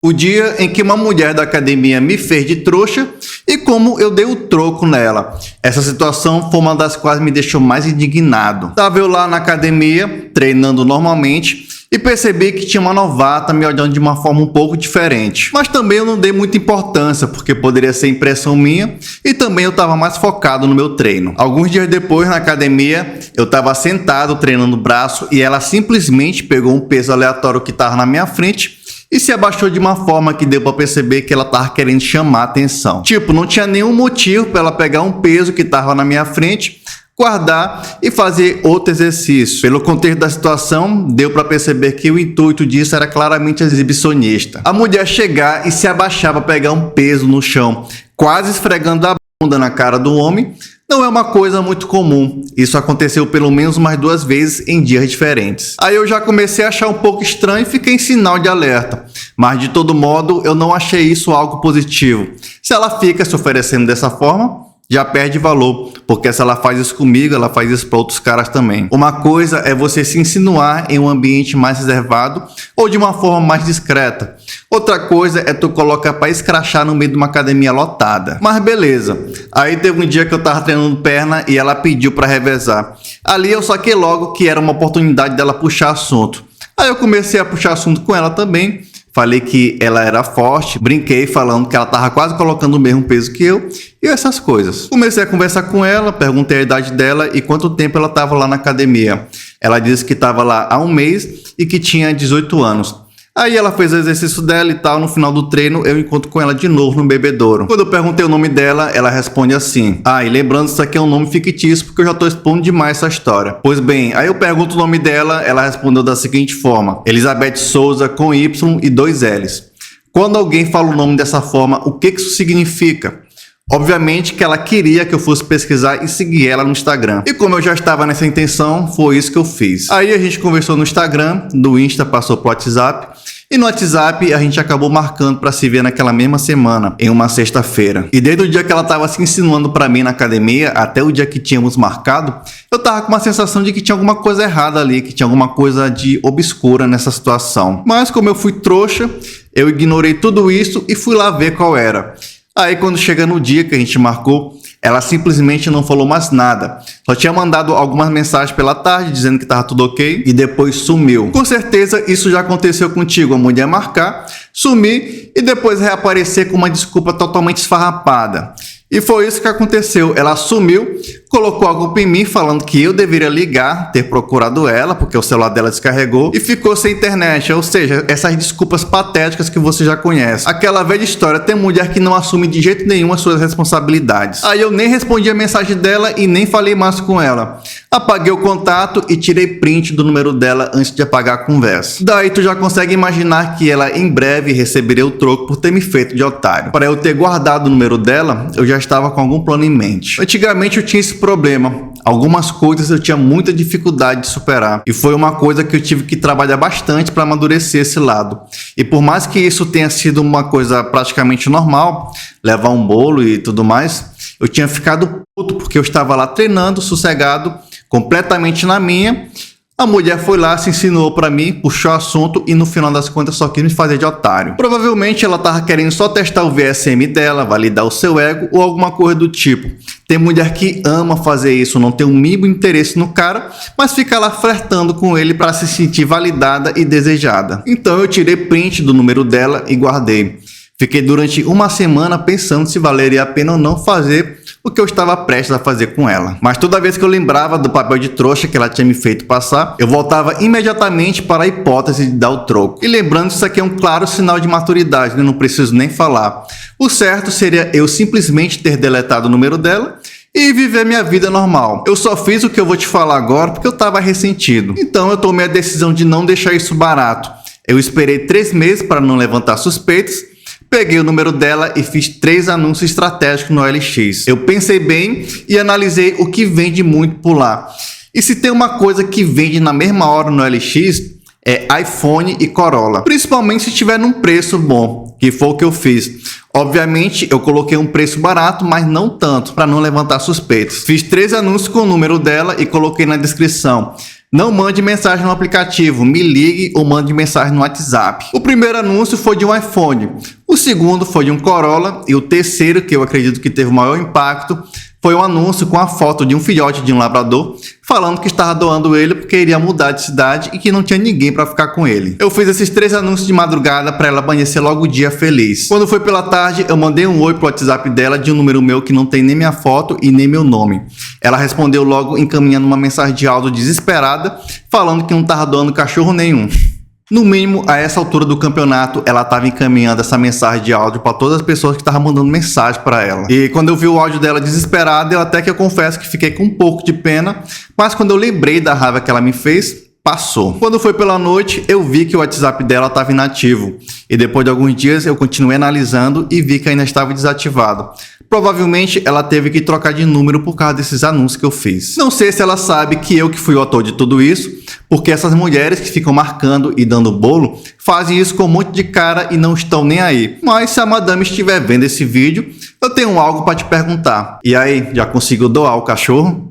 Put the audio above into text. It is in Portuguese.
O dia em que uma mulher da academia me fez de trouxa e como eu dei o troco nela. Essa situação foi uma das quais me deixou mais indignado. Tava eu lá na academia, treinando normalmente, e percebi que tinha uma novata me olhando de uma forma um pouco diferente. Mas também eu não dei muita importância, porque poderia ser impressão minha, e também eu estava mais focado no meu treino. Alguns dias depois, na academia, eu estava sentado treinando o braço e ela simplesmente pegou um peso aleatório que estava na minha frente e se abaixou de uma forma que deu para perceber que ela tava querendo chamar atenção. Tipo, não tinha nenhum motivo para ela pegar um peso que tava na minha frente, guardar e fazer outro exercício. Pelo contexto da situação, deu para perceber que o intuito disso era claramente exibicionista. A mulher chegar e se abaixar para pegar um peso no chão, quase esfregando a bunda na cara do homem, não é uma coisa muito comum. Isso aconteceu pelo menos umas 2 vezes em dias diferentes. Aí eu já comecei a achar um pouco estranho e fiquei em sinal de alerta. Mas de todo modo, eu não achei isso algo positivo. Se ela fica se oferecendo dessa forma, já perde valor, porque se ela faz isso comigo, ela faz isso para outros caras também. Uma coisa é você se insinuar em um ambiente mais reservado ou de uma forma mais discreta. Outra coisa é tu colocar para escrachar no meio de uma academia lotada. Mas beleza. Aí teve um dia que eu tava treinando perna e ela pediu para revezar. Ali eu saquei logo que era uma oportunidade dela puxar assunto. Aí eu comecei a puxar assunto com ela também. Falei que ela era forte, brinquei falando que ela estava quase colocando o mesmo peso que eu e essas coisas. Comecei a conversar com ela, perguntei a idade dela e quanto tempo ela estava lá na academia. Ela disse que estava lá há um mês e que tinha 18 anos. Aí ela fez o exercício dela e tal, no final do treino eu encontro com ela de novo no bebedouro. Quando eu perguntei o nome dela, ela responde assim: e lembrando, isso aqui é um nome fictício porque eu já tô expondo demais essa história. Pois bem, aí eu pergunto o nome dela, ela respondeu da seguinte forma: Elizabeth Souza com Y e 2 L's. Quando alguém fala o nome dessa forma, o que isso significa? Obviamente que ela queria que eu fosse pesquisar e seguir ela no Instagram. E como eu já estava nessa intenção, foi isso que eu fiz. Aí a gente conversou no Instagram, do Insta passou pro WhatsApp. E no WhatsApp a gente acabou marcando para se ver naquela mesma semana, em uma sexta-feira. E desde o dia que ela estava se insinuando para mim na academia, até o dia que tínhamos marcado, eu tava com uma sensação de que tinha alguma coisa errada ali, que tinha alguma coisa de obscura nessa situação. Mas como eu fui trouxa, eu ignorei tudo isso e fui lá ver qual era. Aí quando chega no dia que a gente marcou, ela simplesmente não falou mais nada. Só tinha mandado algumas mensagens pela tarde dizendo que estava tudo ok e depois sumiu. Com certeza isso já aconteceu contigo, a mulher marcar, sumir e depois reaparecer com uma desculpa totalmente esfarrapada. E foi isso que aconteceu. Ela sumiu, colocou a culpa em mim, falando que eu deveria ligar, ter procurado ela, porque o celular dela descarregou, e ficou sem internet. Ou seja, essas desculpas patéticas que você já conhece. Aquela velha história, tem mulher que não assume de jeito nenhum as suas responsabilidades. Aí eu nem respondi a mensagem dela e nem falei mais com ela. Apaguei o contato e tirei print do número dela antes de apagar a conversa. Daí tu já consegue imaginar que ela em breve receberia o troco por ter me feito de otário. Para eu ter guardado o número dela, eu já estava com algum plano em mente. Antigamente eu tinha esse problema. Algumas coisas eu tinha muita dificuldade de superar. E foi uma coisa que eu tive que trabalhar bastante para amadurecer esse lado. E por mais que isso tenha sido uma coisa praticamente normal, levar um bolo e tudo mais, eu tinha ficado puto porque eu estava lá treinando, sossegado, completamente na minha. A mulher foi lá, se insinuou pra mim, puxou o assunto e no final das contas só quis me fazer de otário. Provavelmente ela tava querendo só testar o VSM dela, validar o seu ego ou alguma coisa do tipo. Tem mulher que ama fazer isso, não tem o mínimo interesse no cara, mas fica lá flertando com ele para se sentir validada e desejada. Então eu tirei print do número dela e guardei. Fiquei durante uma semana pensando se valeria a pena ou não fazer o que eu estava prestes a fazer com ela. Mas toda vez que eu lembrava do papel de trouxa que ela tinha me feito passar, eu voltava imediatamente para a hipótese de dar o troco. E lembrando, isso aqui é um claro sinal de maturidade, né? Não preciso nem falar. O certo seria eu simplesmente ter deletado o número dela e viver minha vida normal. Eu só fiz o que eu vou te falar agora porque eu estava ressentido. Então eu tomei a decisão de não deixar isso barato. Eu esperei 3 meses para não levantar suspeitas. Peguei o número dela e fiz 3 anúncios estratégicos no OLX. Eu pensei bem e analisei o que vende muito por lá. E se tem uma coisa que vende na mesma hora no OLX, é iPhone e Corolla. Principalmente se tiver num preço bom, que foi o que eu fiz. Obviamente, eu coloquei um preço barato, mas não tanto, para não levantar suspeitas. Fiz 3 anúncios com o número dela e coloquei na descrição: Não mande mensagem no aplicativo, me ligue ou mande mensagem no WhatsApp. O primeiro anúncio foi de um iPhone, o segundo foi de um Corolla e o terceiro, que eu acredito que teve o maior impacto, foi um anúncio com a foto de um filhote de um labrador falando que estava doando ele porque iria mudar de cidade e que não tinha ninguém para ficar com ele. Eu fiz esses 3 anúncios de madrugada para ela amanhecer logo o dia feliz. Quando foi pela tarde, eu mandei um oi pro WhatsApp dela de um número meu que não tem nem minha foto e nem meu nome. Ela respondeu logo encaminhando uma mensagem de áudio desesperada falando que não estava doando cachorro nenhum. No mínimo, a essa altura do campeonato, ela estava encaminhando essa mensagem de áudio para todas as pessoas que estavam mandando mensagem para ela. E quando eu vi o áudio dela desesperada, eu confesso que fiquei com um pouco de pena, mas quando eu lembrei da raiva que ela me fez, passou. Quando foi pela noite, eu vi que o WhatsApp dela estava inativo. E depois de alguns dias, eu continuei analisando e vi que ainda estava desativado. Provavelmente ela teve que trocar de número por causa desses anúncios que eu fiz. Não sei se ela sabe que eu que fui o autor de tudo isso, porque essas mulheres que ficam marcando e dando bolo fazem isso com um monte de cara e não estão nem aí. Mas se a madame estiver vendo esse vídeo, eu tenho algo para te perguntar. E aí, já conseguiu doar o cachorro?